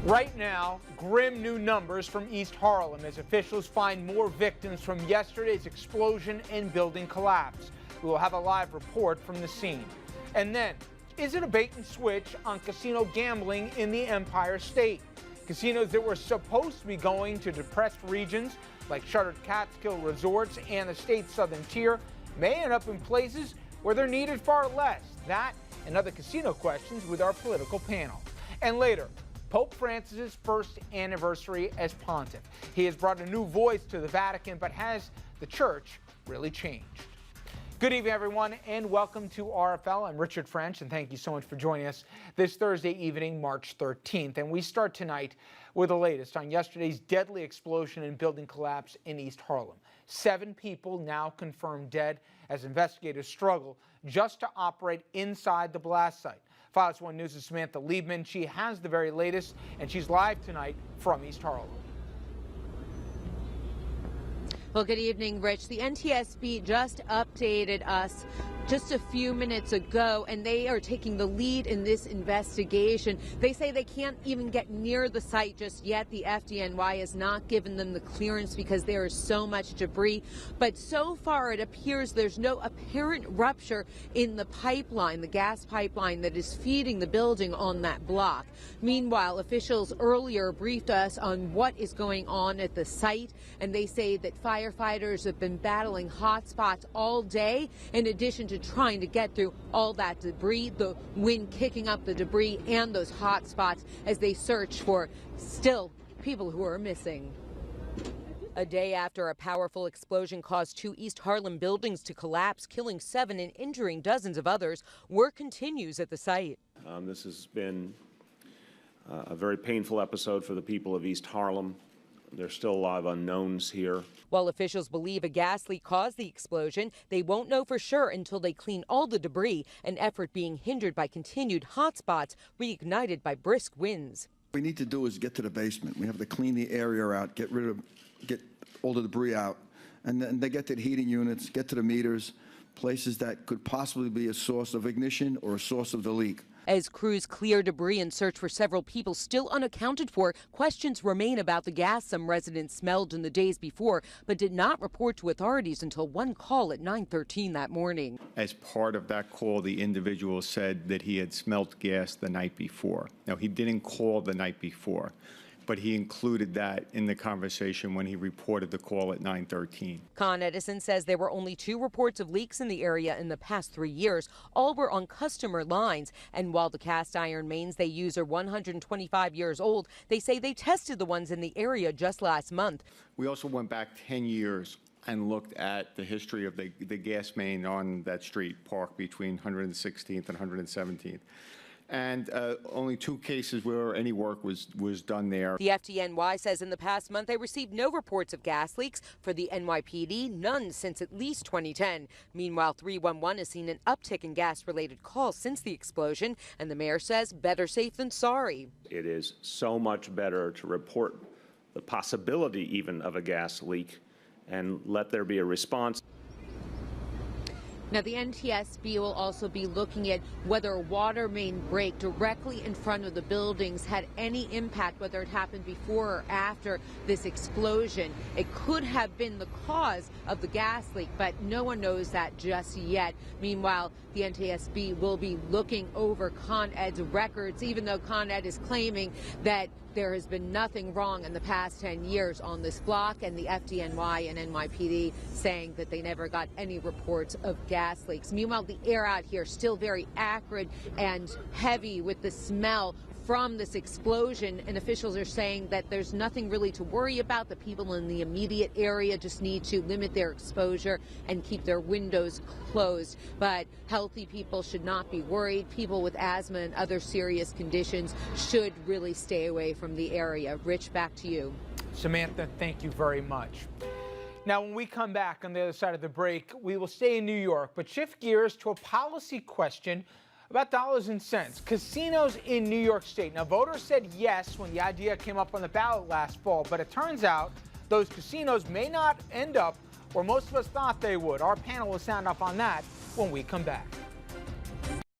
Right now, grim new numbers from East Harlem as officials find more victims from yesterday's explosion and building collapse. We will have a live report from the scene. And then, is it a bait and switch on casino gambling in the Empire State? Casinos that were supposed to be going to depressed regions like shuttered Catskill resorts and the state's southern tier may end up in places where they're needed far less. That and other casino questions with our political panel. And later, Pope Francis's first anniversary as pontiff. He has brought a new voice to the Vatican, but has the church really changed? Good evening, everyone, and welcome to RFL. I'm Richard French, and thank you so much for joining us this Thursday evening, March 13th. And we start tonight with the latest on yesterday's deadly explosion and building collapse in East Harlem. 7 people now confirmed dead as investigators struggle just to operate inside the blast site. Fox 1 News' Samantha Liebman. She has the very latest, and she's live tonight from East Harlem. Well, good evening, Rich. The NTSB just updated us just a few minutes ago, and they are taking the lead in this investigation. They say they can't even get near the site just yet. The FDNY has not given them the clearance because there is so much debris. But so far, it appears there's no apparent rupture in the pipeline, the gas pipeline that is feeding the building on that block. Meanwhile, officials earlier briefed us on what is going on at the site, and they say that firefighters have been battling hot spots all day, in addition to trying to get through all that debris, the wind kicking up the debris and those hot spots as they search for still people who are missing. A day after a powerful explosion caused 2 East Harlem buildings to collapse, killing 7 and injuring dozens of others, work continues at the site. This has been a very painful episode for the people of East Harlem. There's still a lot of unknowns here. While officials believe a gas leak caused the explosion, they won't know for sure until they clean all the debris, an effort being hindered by continued hotspots reignited by brisk winds. What we need to do is get to the basement. We have to clean the area out, get all the debris out, and then they get to the heating units, get to the meters, places that could possibly be a source of ignition or a source of the leak. As crews clear debris and search for several people still unaccounted for, questions remain about the gas some residents smelled in the days before, but did not report to authorities until one call at 9:13 that morning. As part of that call, the individual said that he had smelt gas the night before. Now, he didn't call the night before, but he included that in the conversation when he reported the call at 9:13. Con Edison says there were only 2 reports of leaks in the area in the past 3 years. All were on customer lines. And while the cast iron mains they use are 125 years old, they say they tested the ones in the area just last month. We also went back 10 years and looked at the history of the gas main on that street, park between 116th and 117th. And only 2 cases where any work was done there. The FDNY says in the past month they received no reports of gas leaks. For the NYPD, none since at least 2010. Meanwhile, 311 has seen an uptick in gas-related calls since the explosion, and the mayor says better safe than sorry. It is so much better to report the possibility even of a gas leak and let there be a response. Now, the NTSB will also be looking at whether a water main break directly in front of the buildings had any impact, whether it happened before or after this explosion. It could have been the cause of the gas leak, but no one knows that just yet. Meanwhile, the NTSB will be looking over Con Ed's records, even though Con Ed is claiming that there has been nothing wrong in the past 10 years on this block, and the FDNY and NYPD saying that they never got any reports of gas leaks. Meanwhile, the air out here still very acrid and heavy with the smell from this explosion, and officials are saying that there's nothing really to worry about. The people in the immediate area just need to limit their exposure and keep their windows closed. But healthy people should not be worried. People with asthma and other serious conditions should really stay away from the area. Rich, back to you. Samantha, thank you very much. Now, when we come back on the other side of the break, we will stay in New York, but shift gears to a policy question about dollars and cents. Casinos in New York State. Now, voters said yes when the idea came up on the ballot last fall, but it turns out those casinos may not end up where most of us thought they would. Our panel will sound off on that when we come back.